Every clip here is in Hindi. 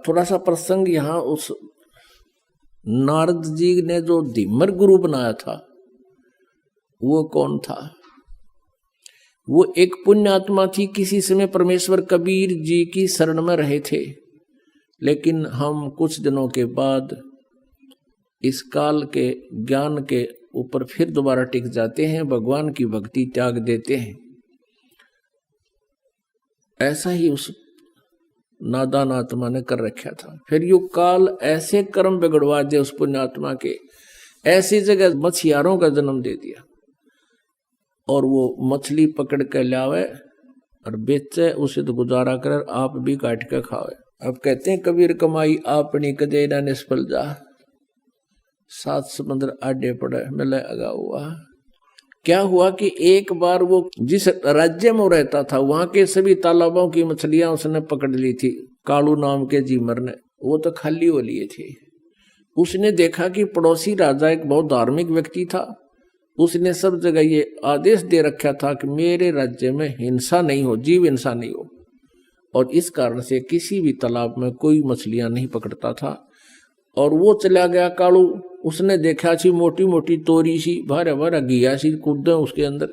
थोड़ा सा प्रसंग यहाँ, उस नारद जी ने जो धीमर गुरु बनाया था वो कौन था? वो एक पुण्य आत्मा थी, किसी समय परमेश्वर कबीर जी की शरण में रहे थे, लेकिन हम कुछ दिनों के बाद इस काल के ज्ञान के ऊपर फिर दोबारा टिक जाते हैं, भगवान की भक्ति त्याग देते हैं। ऐसा ही उस नादान आत्मा ने कर रखा था। फिर यो काल ऐसे कर्म बिगड़वा दे उस पुण्यात्मा के, ऐसी जगह मछियारों का जन्म दे दिया, और वो मछली पकड़ के लावे और बेचे, उसे तो गुजारा कर, आप भी काट के खावे। अब कहते हैं कबीर कमाई आपनी कदे ना निष्फल जा, 7 समुद्र आडे पड़े मिले अगा हुआ। क्या हुआ कि एक बार वो जिस राज्य में रहता था वहां के सभी तालाबों की मछलियां उसने पकड़ ली थी, कालू नाम के जीमर ने, वो तो खाली हो लिए थे। उसने देखा कि पड़ोसी राजा एक बहुत धार्मिक व्यक्ति था, उसने सब जगह ये आदेश दे रखा था कि मेरे राज्य में हिंसा नहीं हो, जीव हिंसा नहीं हो, और इस कारण से किसी भी तालाब में कोई मछलियां नहीं पकड़ता था। और वो चला गया कालू, उसने देखा सी मोटी मोटी तोरी सी भारा भारा घिया सी कूदे उसके अंदर,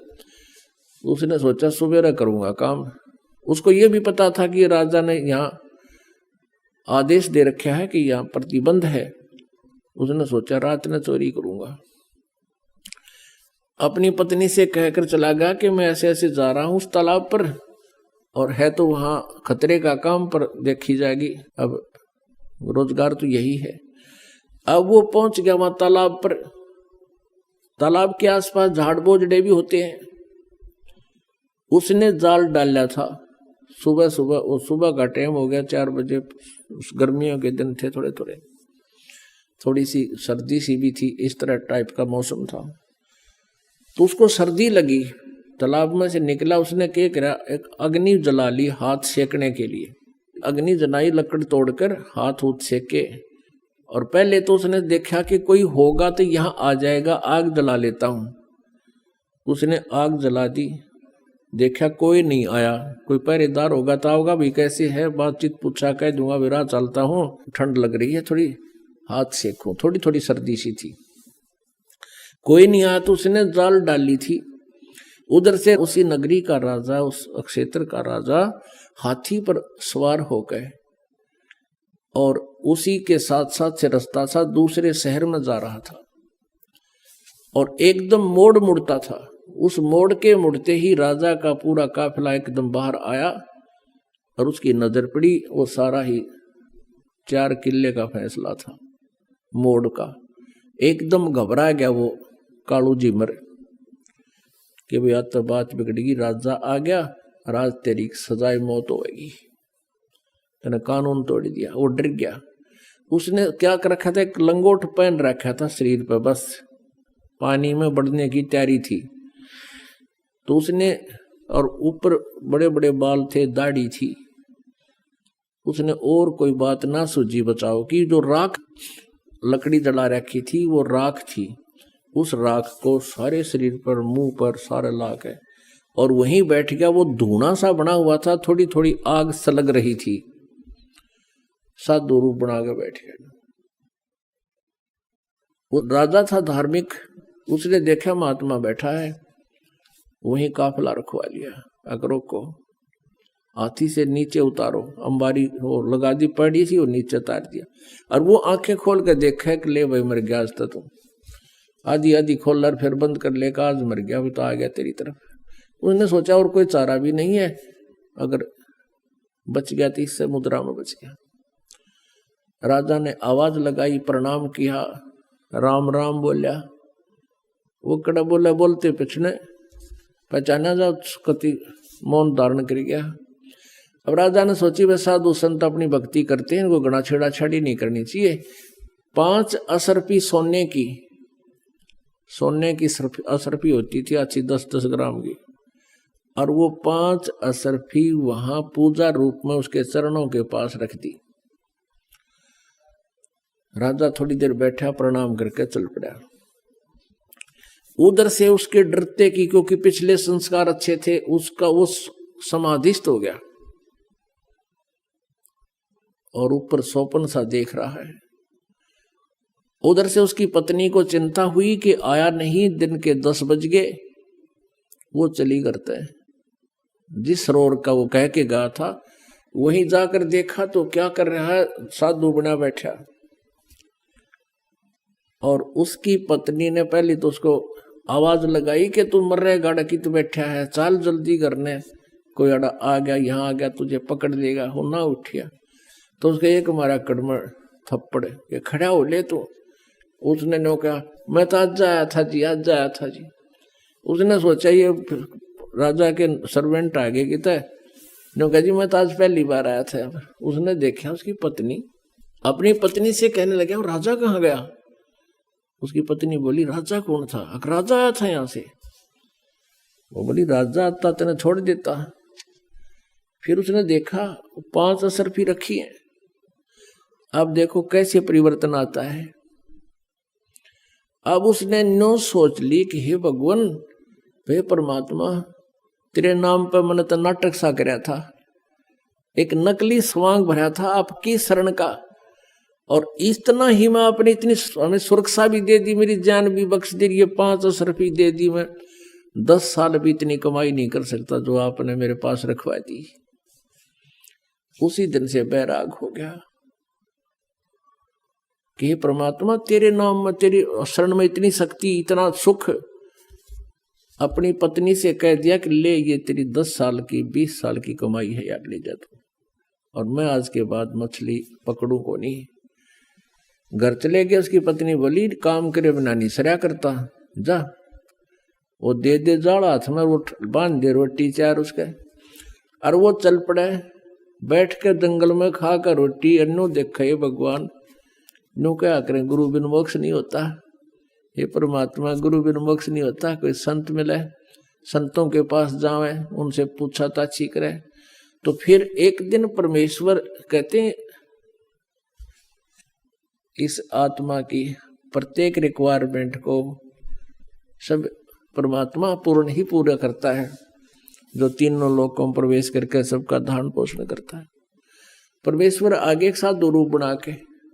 उसने सोचा सुबेरा करूंगा काम। उसको ये भी पता था कि राजा ने यहाँ आदेश दे रखा है कि यहाँ प्रतिबंध है, उसने सोचा रात में चोरी करूंगा। अपनी पत्नी से कहकर चला गया कि मैं ऐसे ऐसे जा रहा हूं उस तालाब पर, और है तो वहां खतरे का काम, पर देखी जाएगी, अब रोजगार तो यही है। अब वो पहुंच गया वहां तालाब पर। तालाब के आसपास झाड़ बोझड़े भी होते हैं। उसने जाल डाला था सुबह सुबह, वो सुबह का टाइम हो गया 4 बजे, गर्मियों के दिन थे, थोड़े थोड़े, थोड़ी सी सर्दी सी भी थी, इस तरह टाइप का मौसम था। तो उसको सर्दी लगी, तालाब में से निकला, उसने क्या करा, एक अग्नि जला ली हाथ सेकने के लिए। अग्नि जलाई, लकड़ तोड़कर हाथ उठ सेके, और पहले तो उसने देखा कि कोई होगा तो यहां आ जाएगा, आग जला लेता हूं। उसने आग जला दी, देखा कोई नहीं आया, कोई पहरेदार होगा तो आओगा भी, कैसे है बातचीत पूछा, कह दूंगा विराह चलता हूं, ठंड लग रही है थोड़ी, हाथ सेकूं, थोड़ी थोड़ी सर्दी सी थी। कोई नहीं आया तो उसने जाल डाली थी। उधर से उसी नगरी का राजा, उस क्षेत्र का राजा हाथी पर सवार हो गए, और उसी के साथ साथ से रास्ता था दूसरे शहर में जा रहा था, और एकदम मोड़ मुड़ता था। उस मोड़ के मुड़ते ही राजा का पूरा काफिला एकदम बाहर आया, और उसकी नजर पड़ी, वो सारा ही 4 किले का फैसला था मोड़ का। एकदम घबरा गया वो कालू जीमर कि भैया तो बात बिगड़ेगी, राजा आ गया, राज तेरी सजाए मौत होगी, तेने कानून तोड़ दिया। वो डर गया। उसने क्या कर रखा था, एक लंगोट पहन रखा था शरीर पर, बस पानी में बढ़ने की तैयारी थी। तो उसने, और ऊपर बड़े बड़े बाल थे, दाढ़ी थी। उसने और कोई बात ना सूझी बचाओ कि जो राख लकड़ी जला रखी थी वो राख थी, उस राख को सारे शरीर पर, मुंह पर सारे ला के, और वहीं बैठ गया। वो धुआं सा बना हुआ था, थोड़ी थोड़ी आग सलग रही थी, साधु रूप बना के बैठ गया। वो राजा था धार्मिक, उसने देखा महात्मा बैठा है, वहीं काफिला रखवा लिया। अकरों को हाथी से नीचे उतारो, अंबारी वो लगा दी पड़ी थी, वो नीचे उतार दिया, और वो आंखें खोल के देखा कि ले भाई मर गया आज तो तुम, आधी आधी खोल और फिर बंद कर लेगा, आज मर गया, भी तो आ गया तेरी तरफ। उसने सोचा और कोई चारा भी नहीं है, अगर बच गया तो इससे मुद्रा में बच गया। राजा ने आवाज लगाई, प्रणाम किया, राम राम बोलिया। वो कड़ा बोला, बोलते पिछने पहचाना जाओ, कति मौन धारण कर गया। अब राजा ने सोची वे साधु संत अपनी भक्ति करते हैं, इनको गणा छेड़ा छाड़ी नहीं करनी चाहिए। 5 असरफी सोने की असरफी होती थी अच्छी, 10-10 ग्राम की, और वो 5 असरफी वहां पूजा रूप में उसके चरणों के पास रख दी। राजा थोड़ी देर बैठा, प्रणाम करके चल पड़ा। उधर से उसके डरते की, क्योंकि पिछले संस्कार अच्छे थे, उसका वो समाधिस्थ हो गया। और ऊपर सोपन सा देख रहा है। उधर से उसकी पत्नी को चिंता हुई कि आया नहीं, दिन के 10 बज गए। वो चली करता है, जिस सरोवर का वो कह के गया था वहीं जाकर देखा तो क्या कर रहा है, साधु बना बैठा। और उसकी पत्नी ने पहले तो उसको आवाज लगाई कि तू मर रहे गाड़ा की, तू बैठा है, चल जल्दी करने, कोई अड़ा आ गया, यहाँ आ गया तुझे पकड़ लेगा। हो ना उठिया तो उसके एक मारा कड़मड़ थप्पड़, ये खड़ा हो ले तू। उसने नो कहा मैं तो आज आया था जी, आज आया था जी। उसने सोचा ये राजा के सर्वेंट आगे की तय, नो कहा जी मैं तो आज पहली बार आया था। उसने देखा उसकी पत्नी अपनी पत्नी से कहने लगे राजा कहाँ गया। उसकी पत्नी बोली राजा कौन था? राजा आया था यहाँ से। वो बोली राजा आता तेने छोड़ देता। फिर उसने देखा 5 असरफी रखी है। अब देखो कैसे परिवर्तन आता है। अब उसने नो सोच ली कि हे भगवान, हे परमात्मा, तेरे नाम पर मैंने तो नाटक सा कराया था, एक नकली स्वांग भरा था आपकी शरण का, और इतना ही मैं अपनी इतनी हमें सुरक्षा भी दे दी, मेरी जान भी बख्श दी, ये 5 असरफी दे दी, मैं 10 साल भी इतनी कमाई नहीं कर सकता जो आपने मेरे पास रखवा दी। उसी दिन से बैराग हो गया कि हे परमात्मा, तेरे नाम में, तेरी शरण में इतनी शक्ति, इतना सुख। अपनी पत्नी से कह दिया कि ले ये तेरी 10 साल की 20 साल की कमाई है यार, ले जा तू, और मैं आज के बाद मछली पकड़ू को नहीं। घर चले गए। उसकी पत्नी बोली काम करे बिना नहीं सरया करता, जा वो दे दे जाड़ा हाथ में, वो बांध दे रोटी 4 उसके, और वो चल पड़े। बैठ के जंगल में खा कर रोटी, अन्नो देखे भगवान, नो क्या करें, गुरु बिन मोक्ष नहीं होता। हे परमात्मा, गुरु बिन मोक्ष नहीं होता। कोई संत मिले, संतों के पास जावे, उनसे पूछा ताछी करे। तो फिर एक दिन परमेश्वर कहते हैं इस आत्मा की प्रत्येक रिक्वायरमेंट को सब परमात्मा पूर्ण ही पूरा करता है, जो तीनों लोकों में प्रवेश करके सबका धारण पोषण करता है। परमेश्वर आगे एक साथ 2 रूप बना के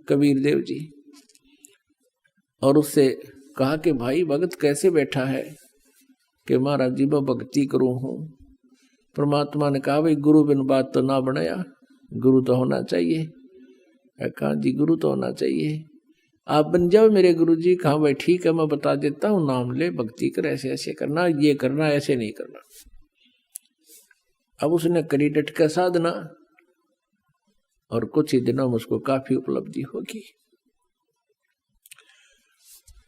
कबीर देव जी, और उससे कहा कि भाई भगत कैसे बैठा है, कि महाराज जी मैं भक्ति करूं हूं। परमात्मा ने कहा भाई गुरु बिन बात तो ना बनाया, गुरु तो होना चाहिए। कहा जी गुरु तो होना चाहिए, आप बन जाओ मेरे गुरु जी। कहा भाई ठीक है, मैं बता देता हूँ, नाम ले, भक्ति कर, ऐसे ऐसे करना, ये करना, ऐसे नहीं करना। अब उसने करी डट का साधना, और कुछ ही दिनों में उसको काफी उपलब्धि होगी।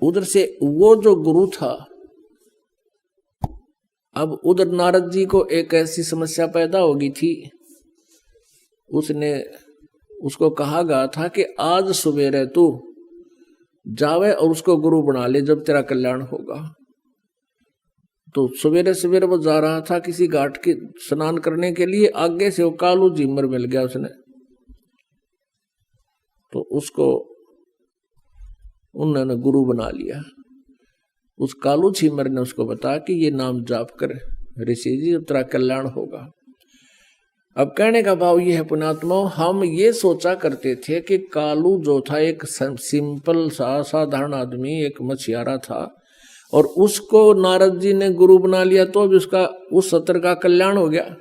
उधर से वो जो गुरु था, अब उधर नारद जी को एक ऐसी समस्या पैदा होगी थी। उसको कहा गया था कि आज सवेरे तू जावे और उसको गुरु बना ले, जब तेरा कल्याण होगा। तो सवेरे सवेरे वो जा रहा था किसी घाट के स्नान करने के लिए, आगे से वो कालू झीमर मिल गया उसने। तो उसको उन्होंने गुरु बना लिया। उस कालू झीमर ने उसको बताया कि ये नाम जाप कर ऋषि जी, जब तेरा कल्याण होगा। अब कहने का भाव ये है पुण्यात्मा, हम ये सोचा करते थे कि कालू जो था एक सिंपल सा साधारण आदमी, एक मछियारा था, और उसको नारद जी ने गुरु बना लिया तो अब उसका उस सत्र का कल्याण हो गया।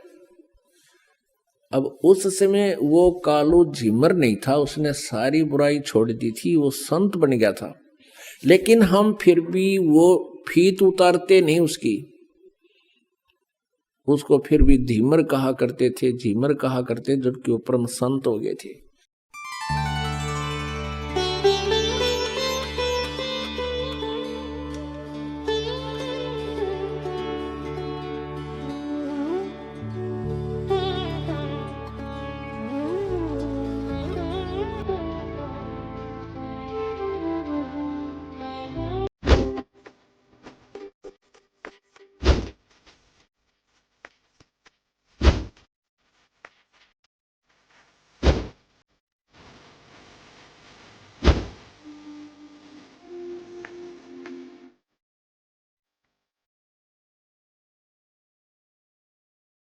अब उस समय वो कालू झिमर नहीं था, उसने सारी बुराई छोड़ दी थी, वो संत बन गया था। लेकिन हम फिर भी वो फीत उतारते नहीं उसकी, उसको फिर भी धीमर कहा करते थे, झीमर कहा करते, जबकि वो परम संत हो गए थे।